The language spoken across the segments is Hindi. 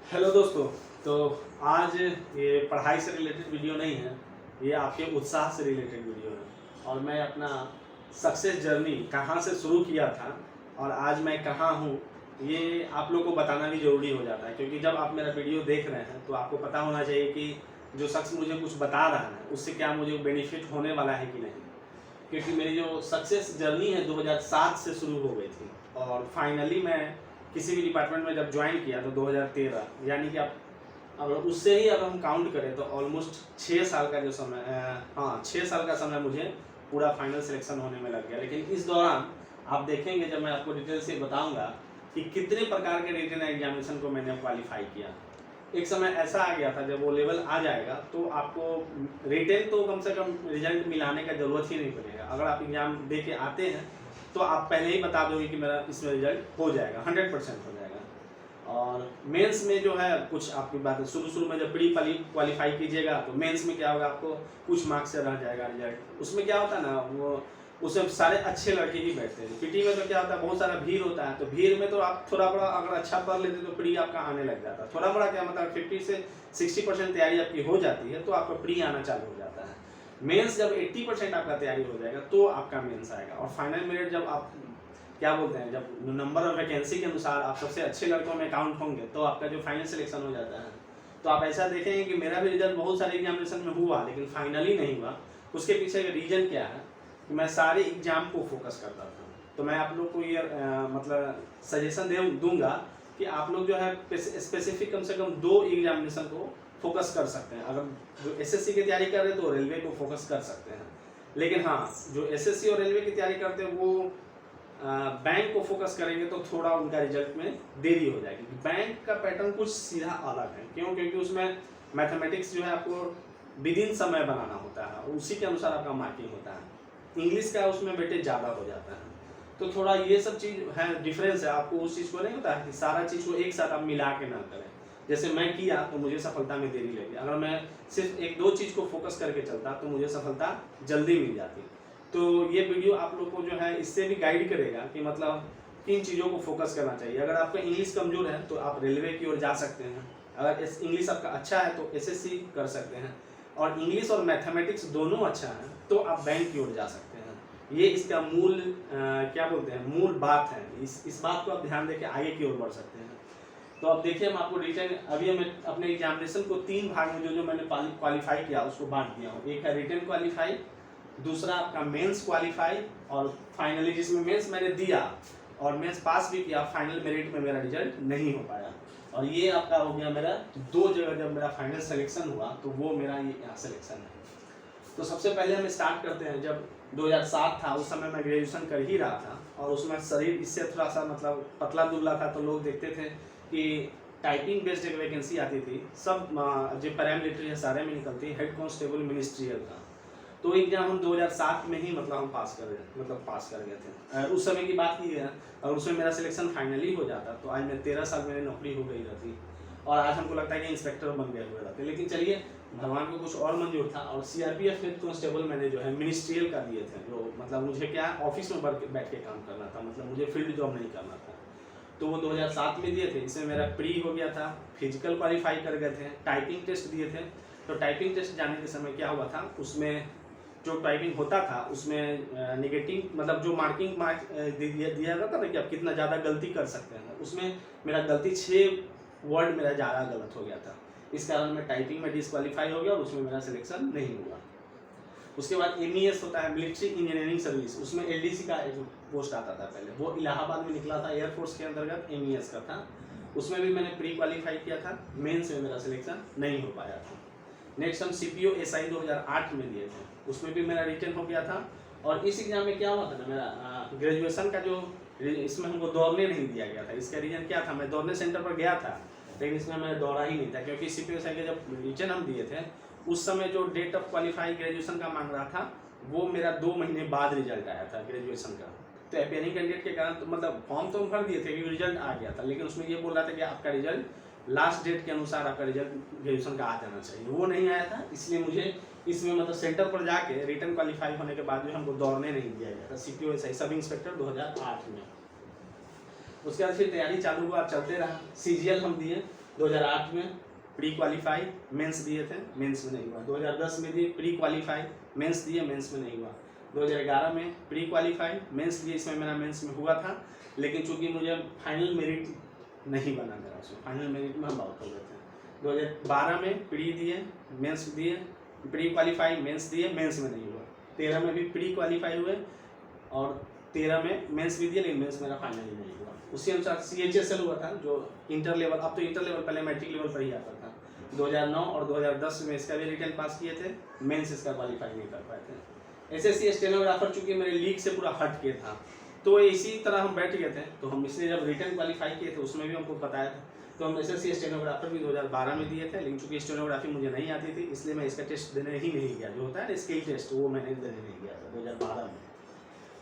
हेलो दोस्तों। तो आज ये पढ़ाई से रिलेटेड वीडियो नहीं है, ये आपके उत्साह से रिलेटेड वीडियो है। और मैं अपना सक्सेस जर्नी कहाँ से शुरू किया था और आज मैं कहाँ हूँ, ये आप लोग को बताना भी ज़रूरी हो जाता है। क्योंकि जब आप मेरा वीडियो देख रहे हैं तो आपको पता होना चाहिए कि जो शख्स मुझे कुछ बता रहा है उससे क्या मुझे बेनिफिट होने वाला है कि नहीं। क्योंकि मेरी जो सक्सेस जर्नी है 2007 से शुरू हो गई थी और फाइनली मैं किसी भी डिपार्टमेंट में जब ज्वाइन किया तो 2013, यानी कि आप अगर उससे ही अगर हम काउंट करें तो ऑलमोस्ट 6 साल का जो समय, हाँ 6 साल का समय मुझे पूरा फाइनल सिलेक्शन होने में लग गया। लेकिन इस दौरान आप देखेंगे जब मैं आपको डिटेल से बताऊंगा कि कितने प्रकार के रिटन एग्जामिनेशन को मैंने क्वालिफाई किया। एक समय ऐसा आ गया था जब वो लेवल आ जाएगा तो आपको रिटन तो कम से कम रिजल्ट मिलाने का ज़रूरत ही नहीं पड़ेगा। अगर आप एग्ज़ाम दे के आते हैं तो आप पहले ही बता दोगे कि मेरा इसमें रिजल्ट हो जाएगा, 100% हो जाएगा। और मेंस में जो है कुछ आपकी बात है, शुरू में जब प्री क्वालिफाई कीजिएगा तो मेंस में क्या होगा, आपको कुछ मार्क्स से रह जाएगा रिजल्ट। उसमें क्या होता है ना, वो उसमें सारे अच्छे लड़के ही बैठते हैं। पीटी में तो क्या होता है, बहुत सारा भीड़ होता है, तो भीड़ में तो आप थोड़ा बड़ा अगर अच्छा पढ़ लेते तो प्री आपका आने लग जाता है। थोड़ा बड़ा क्या मतलब 50 से 60% तैयारी आपकी हो जाती है तो आपका प्री आना चालू हो जाता है। मेंस जब 80% आपका तैयारी हो जाएगा तो आपका मेंस आएगा। और फाइनल मेरिट जब आप क्या बोलते हैं, जब नंबर ऑफ वैकेंसी के अनुसार आप सबसे अच्छे लड़कों में काउंट होंगे तो आपका जो फाइनल सिलेक्शन हो जाता है। तो आप ऐसा देखेंगे कि मेरा भी रिजल्ट बहुत सारे एग्जामिनेशन में हुआ लेकिन फाइनली नहीं हुआ। उसके पीछे का रीजन क्या है कि मैं सारे एग्जाम को फोकस करता था। तो मैं आप लोग को ये मतलब सजेशन दूंगा कि आप लोग जो है स्पेसिफिक कम से कम 2 एग्जामिनेशन को फोकस कर सकते हैं। अगर जो एसएससी की तैयारी कर रहे हैं तो रेलवे को फोकस कर सकते हैं। लेकिन हाँ, जो एसएससी और रेलवे की तैयारी करते हैं वो बैंक को फोकस करेंगे तो थोड़ा उनका रिजल्ट में देरी हो जाएगी। बैंक का पैटर्न कुछ सीधा अलग है। क्यों? क्योंकि उसमें मैथमेटिक्स जो है आपको विदिन समय बनाना होता है और उसी के अनुसार आपका मार्किंग होता है। इंग्लिश का उसमें बेटे ज़्यादा हो जाता है। तो थोड़ा ये सब चीज़ है, डिफरेंस है। आपको उस चीज़ को नहीं होता है कि सारा चीज़ को एक साथ आप मिला के ना करें। जैसे मैं किया तो मुझे सफलता में देरी लगी। अगर मैं सिर्फ 1-2 चीज़ को फोकस करके चलता तो मुझे सफलता जल्दी मिल जाती। तो ये वीडियो आप लोग को जो है इससे भी गाइड करेगा कि मतलब किन चीज़ों को फोकस करना चाहिए। अगर आपका इंग्लिश कमज़ोर है तो आप रेलवे की ओर जा सकते हैं। अगर इंग्लिश आपका अच्छा है तो एसएससी कर सकते हैं। और इंग्लिश और मैथमेटिक्स दोनों अच्छा है तो आप बैंक की ओर जा सकते हैं। ये इसका मूल क्या बोलते हैं, मूल बात है। इस बात को आप ध्यान देके आगे की ओर बढ़ सकते हैं। तो अब देखिए, हम आपको रिटर्न अभी हमें अपने एग्जामिनेशन को 3 भाग में जो मैंने क्वालिफाई किया उसको बांट दिया हूँ। एक है रिटर्न क्वालिफाई, दूसरा आपका मेंस क्वालिफाई, और फाइनली जिसमें मेंस मैंने दिया और मेंस पास भी किया, फाइनल मेरिट में मेरा रिजल्ट नहीं हो पाया। और ये आपका हो गया मेरा 2 जगह जब मेरा फाइनल सिलेक्शन हुआ तो वो मेरा ये यहाँ सिलेक्शन है। तो सबसे पहले हम स्टार्ट करते हैं। जब 2007 था उस समय मैं ग्रेजुएशन कर ही रहा था और उसमें शरीर इससे थोड़ा सा मतलब पतला दुबला था। तो लोग देखते थे कि टाइपिंग बेस्ड एक वैकेंसी आती थी, सब जो पैरामिलिट्री है सारे में निकलती, हेड कांस्टेबल मिनिस्ट्रियल का। तो एग्जाम हम 2007 में ही मतलब हम पास कर गए थे। उस समय की बात की है और उसमें मेरा सिलेक्शन फाइनली हो जाता तो आज मैं 13 साल मेरी नौकरी हो गई रहती और आज हमको लगता है कि इंस्पेक्टर बन गए हुए रहते। लेकिन चलिए, भगवान को कुछ और मंजूर था। और सीआरपीएफ हेड कांस्टेबल मैंने जो है मिनिस्ट्रियल का दिए थे, जो मतलब मुझे क्या ऑफिस में बैठ के काम करना था, मतलब मुझे फील्ड जॉब नहीं करना था। तो वो 2007 में दिए थे। इसमें मेरा प्री हो गया था, फिजिकल क्वालिफाई कर गए थे, टाइपिंग टेस्ट दिए थे। तो टाइपिंग टेस्ट जाने के समय क्या हुआ था, उसमें जो टाइपिंग होता था उसमें नेगेटिव मतलब जो मार्किंग दिया जाता था ना कि आप कितना ज़्यादा गलती कर सकते हैं, उसमें मेरा गलती 6 वर्ड मेरा ज़्यादा गलत हो गया था। इस कारण मैं टाइपिंग में डिस्क्वालीफाई हो गया और उसमें मेरा सिलेक्शन नहीं हुआ। उसके बाद MES होता है, मिलिट्री इंजीनियरिंग सर्विस, उसमें LDC का एक पोस्ट आता था पहले, वो इलाहाबाद में निकला था, एयरफोर्स के अंतर्गत MES का था। उसमें भी मैंने प्री क्वालिफाई किया था, मेंस में मेरा सिलेक्शन नहीं हो पाया था। नेक्स्ट हम CPO SI 2008 में दिए थे, उसमें भी मेरा रिटर्न हो गया था। और इस एग्जाम में क्या हुआ था ना, मेरा ग्रेजुएशन का जो इसमें हमको दौड़ने नहीं दिया गया था। इसका रीजन क्या था, मैं दौड़ने सेंटर पर गया था लेकिन इसमें मैं दौड़ा ही नहीं था। क्योंकि CPO SI के जब रिटर्न हम दिए थे उस समय जो डेट ऑफ क्वालिफाई ग्रेजुएशन का मांग रहा था वो मेरा 2 महीने बाद रिजल्ट आया था ग्रेजुएशन का। तो अपियरिंग कैंडिडेट के कारण तो मतलब फॉर्म तो भर दिए थे कि रिजल्ट आ गया था, लेकिन उसमें ये बोल रहा था कि आपका रिजल्ट लास्ट डेट के अनुसार आपका रिजल्ट ग्रेजुएशन का आ जाना चाहिए, वो नहीं आया था। इसलिए मुझे इसमें मतलब सेंटर पर जाके रिटर्न क्वालिफाई होने के बाद भी हमको दौड़ने नहीं दिया गया था। CPO SI सब इंस्पेक्टर 2008 में। उसके बाद फिर तैयारी चालू हुआ, चलते रहा। CGL हम दिए 2008 में प्री क्वालिफाई मेंस दिए थे, मेंस में नहीं हुआ। 2010 में दिए प्री क्वालिफाई मेंस दिए, मेंस में नहीं हुआ। 2011 में प्री क्वालिफाई मेंस दिए, इसमें मेरा मेंस में हुआ था, लेकिन चूंकि मुझे फाइनल मेरिट नहीं बना मेरा, उसमें फाइनल मेरिट में हम आउट हो गए थे। 2012 में प्री दिए, मेंस दिए, प्री क्वालिफाई मेंस दिए, मेंस में नहीं हुआ। 13 में भी प्री क्वालिफाई हुए और 13 में मेंस भी दिए, लेकिन मेंस मेरा फाइनली नहीं हुआ। उसी अनुसार CHSL हुआ था, जो इंटर लेवल, अब तो इंटर लेवल पहले मैट्रिक लेवल पर ही आता था। 2009 और 2010 में इसका भी रिटर्न पास किए थे, मेंस इसका क्वालिफाई नहीं कर पाए थे। SSC स्टेनोग्राफर चूंकि मेरे लीग से पूरा हट के था, तो इसी तरह हम बैठ गए थे, तो हम इसलिए जब रिटर्न क्वालिफाई किए थे उसमें भी हमको बताया था। तो हम SSC स्टेनोग्राफर भी 2012 में दिए थे, लेकिन चूंकि स्टेनोग्राफी मुझे नहीं आती थी, इसलिए मैं इसका टेस्ट देने ही नहीं गया, जो होता है ना स्किल टेस्ट, वो मैंने देने नहीं गया था 2012 में।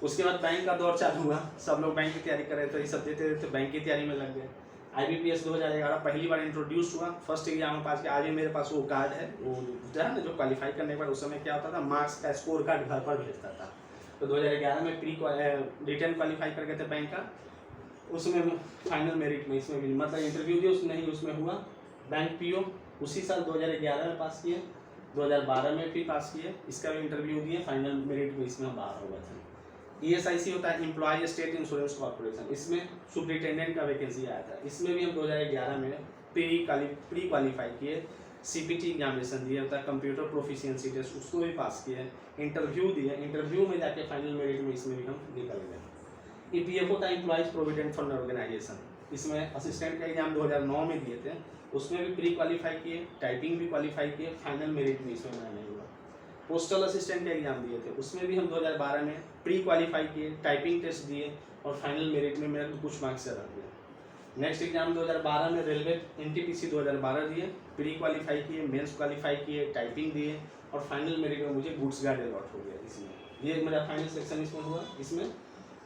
उसके बाद बैंक का दौर चालू हुआ, सब लोग बैंक की तैयारी कर रहे थे, ये सब देते थे, बैंक की तैयारी में लग गए। IBPS 2011 पहली बार इंट्रोड्यूस हुआ, फर्स्ट एग्जाम पास किया। आज भी मेरे पास वो कार्ड है, वो जो है ना, जो क्वालिफाई करने के बाद उस समय क्या होता था, मार्क्स का स्कोर कार्ड घर पर भेजता था। तो 2011 में प्री रिटर्न क्वालिफाई कर गए थे बैंक का, उसमें फाइनल मेरिट में, इसमें भी मतलब इंटरव्यू दिया, उसमें नहीं, उसमें हुआ। बैंक PO उसी साल 2011 में पास किए, 2012 में भी पास किए, इसका भी इंटरव्यू दिए, फाइनल मेरिट में इसमें हम बाहर हो गए थे। ESIC होता है एम्प्लॉय स्टेट इंश्योरेंस कॉर्पोरेशन, इसमें सुपरिटेंडेंट का वैकेंसी आया था, इसमें भी हम 2011 में प्री क्वालिफाई किए, CPT एग्जामिनेशन दिए, होता है कंप्यूटर प्रोफिशिएंसी टेस्ट, उसको भी पास किए, इंटरव्यू दिए, इंटरव्यू में जाके फाइनल मेरिट में इसमें भी हम निकल गए। EPF होता है एम्प्लॉयज प्रोविडेंट फंड ऑर्गेनाइजेशन, इसमें असिस्टेंट का एग्जाम 2009 में दिए थे, उसमें भी प्री क्वालिफाई किए, टाइपिंग भी क्वालिफाई किए, फाइनल मेरिट में इसमें मैं नहीं हुआ। पोस्टल असिस्टेंट का एग्जाम दिए थे, उसमें भी हम 2012 में प्री क्वालिफाई किए, टाइपिंग टेस्ट दिए और फाइनल मेरिट में मेरा कुछ मार्क्स से रह गया। नेक्स्ट एग्जाम 2012 में रेलवे NTPC 2012 दिए, प्री क्वालिफाई किए, मेंस क्वालिफाई किए, टाइपिंग दिए और फाइनल मेरिट में मुझे गुड्स गार्ड अलॉट हो गया। इसमें ये मेरा फाइनल सिलेक्शन इसमें हुआ। इसमें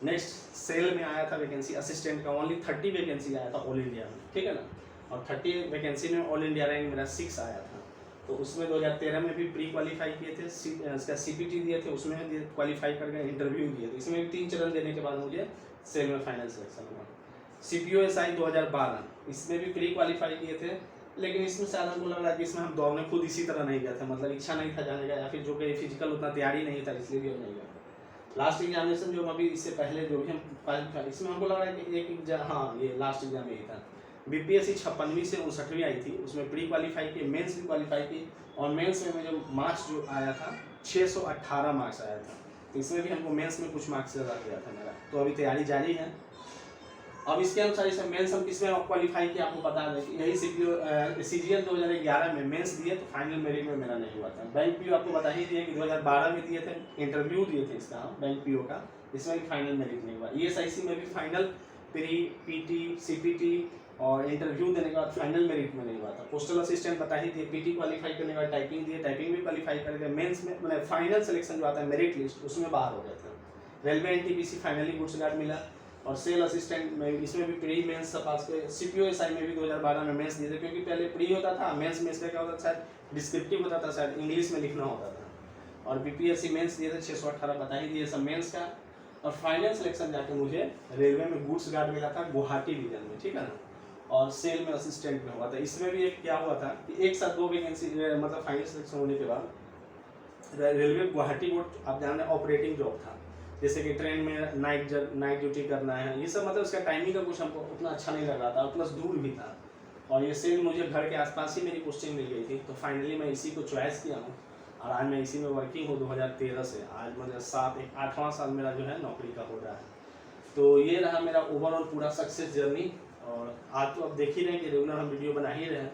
नेक्स्ट सेल में आया था वैकेंसी असिस्टेंट का, ओनली 30 वैकेंसी आया था ऑल इंडिया में, ठीक है ना, और 30 वैकेंसी में ऑल इंडिया रैंक मेरा 6 आया था। तो उसमें 2013 में भी प्री क्वालिफाई किए थे, इसका CPT दिए थे, उसमें क्वालिफाई करके इंटरव्यू दिए थे, इसमें भी 3 चरण देने के बाद मुझे सेल में फाइनल सिलेक्शन हुआ। CPOSI 2012, इसमें भी प्री क्वालिफाई किए थे, लेकिन इसमें शायद हमको लग रहा है कि इसमें हम दौड़ने खुद इसी तरह नहीं गए थे, मतलब इच्छा नहीं था जाने का, या फिर जो कि फिजिकल उतना तैयारी नहीं था, इसलिए भी हम नहीं गए। लास्ट एग्जामिनेशन जो अभी इससे पहले जो भी हम क्वालिफाई, इसमें हमको लग रहा है कि एक एग्जाम, हाँ ये लास्ट एग्जाम यही था। BPSC 56वीं से 59वीं आई थी, उसमें प्री क्वालिफाई की, मेंस भी क्वालिफाई की, और मेंस में जो मार्क्स जो आया था 618 मार्क्स आया था, तो इसमें भी हमको मेंस में कुछ मार्क्स ज़्यादा गया था मेरा। तो अभी तैयारी जारी है। अब इसके अनुसार इसे मेंस हम किसमें क्वालिफाई किया आपको बता दें कि यही CGL 2011 में मेंस दिए, तो फाइनल मेरिट में मेरा नहीं हुआ था। बैंक PO आपको बता ही दिए कि 2012 में दिए थे, इंटरव्यू दिए थे इसका बैंक PO का, इसमें भी फाइनल मेरिट नहीं हुआ। ESIC में भी फाइनल, प्री, PT, CPT और इंटरव्यू देने के बाद फाइनल मेरिट में नहीं हुआ था। पोस्टल असिस्टेंट बता ही दिए, PT क्वालिफाई करने के बाद टाइपिंग दिए, टाइपिंग भी क्वालिफाई करके मेंस में मतलब फाइनल सिलेक्शन जो आता है मेरिट लिस्ट, उसमें बाहर हो गए थे। Railway NTPC finally goods guard मिला, और सेल असिस्टेंट में इसमें भी प्री मेंस पास के। CPOSI में भी 2012 में मेंस दिए थे, क्योंकि पहले प्री होता था, मेंस में इसका क्या होता था, शायद डिस्क्रिप्टिव होता था, शायद इंग्लिश में लिखना होता था। और BPSC मेंस दिए थे 618 बता ही दिए सब मेंस का। और फाइनल सिलेक्शन जाके मुझे रेलवे में गुड्स गार्ड मिला था गुवाहाटी रीजन में, ठीक है ना, और सेल में असिस्टेंट में हुआ था। इसमें भी एक क्या हुआ था कि एक साथ 2 वैकेंसी, मतलब फाइनल सिलेक्शन होने के बाद रेलवे गुवाहाटी बोर्ड आप जान रहे ऑपरेटिंग जॉब था, जैसे कि ट्रेन में नाइट ड्यूटी करना है, ये सब मतलब इसका टाइमिंग का कुछ हमको उतना अच्छा नहीं लग रहा था, और प्लस दूर भी था। और ये सेल मुझे घर के आसपास ही मेरी पोस्टिंग मिल गई थी, तो फाइनली मैं इसी को चॉइस किया हूँ, और आज मैं इसी में वर्किंग हूँ 2013 से। आज मतलब 8वां साल मेरा जो है नौकरी का हो रहा है। तो ये रहा मेरा ओवरऑल पूरा सक्सेस जर्नी। और आज तो अब देख ही रहे हैं कि रेगुलर हम वीडियो बना ही रहे हैं,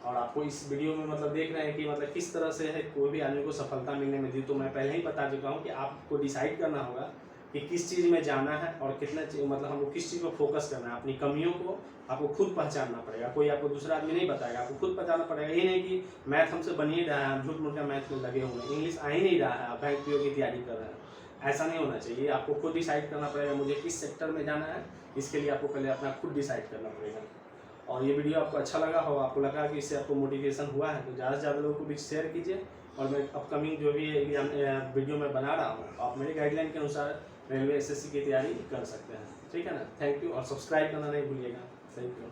और आपको इस वीडियो में मतलब देख रहे हैं कि मतलब किस तरह से है कोई भी आदमी को सफलता मिलने में दी। तो मैं पहले ही बता चुका हूँ कि आपको डिसाइड करना होगा कि किस चीज़ में जाना है और कितना मतलब हमको किस चीज़ पर फोकस करना है। अपनी कमियों को आपको खुद पहचानना पड़ेगा, कोई आपको दूसरा आदमी नहीं बताएगा, आपको खुद पहचानना पड़ेगा। ये नहीं कि मैथ हमसे बन ही रहा है, आप झूठ मूठ का मैथ में लगे हुए हैं, इंग्लिश आ ही नहीं रहा है, आप बैंक PO की तैयारी कर रहे हैं, ऐसा नहीं होना चाहिए। आपको खुद डिसाइड करना पड़ेगा मुझे किस सेक्टर में जाना है, इसके लिए आपको पहले अपना खुद डिसाइड करना पड़ेगा। और ये वीडियो आपको अच्छा लगा हो, आपको लगा कि इससे आपको मोटिवेशन हुआ है, तो ज़्यादा से ज़्यादा लोगों को भी शेयर कीजिए। और मैं अपकमिंग जो भी एग्जाम वीडियो में बना रहा हूँ, आप मेरे गाइडलाइन के अनुसार रेलवे SSC की तैयारी कर सकते हैं, ठीक है ना। थैंक यू, और सब्सक्राइब करना नहीं भूलिएगा। Thank you.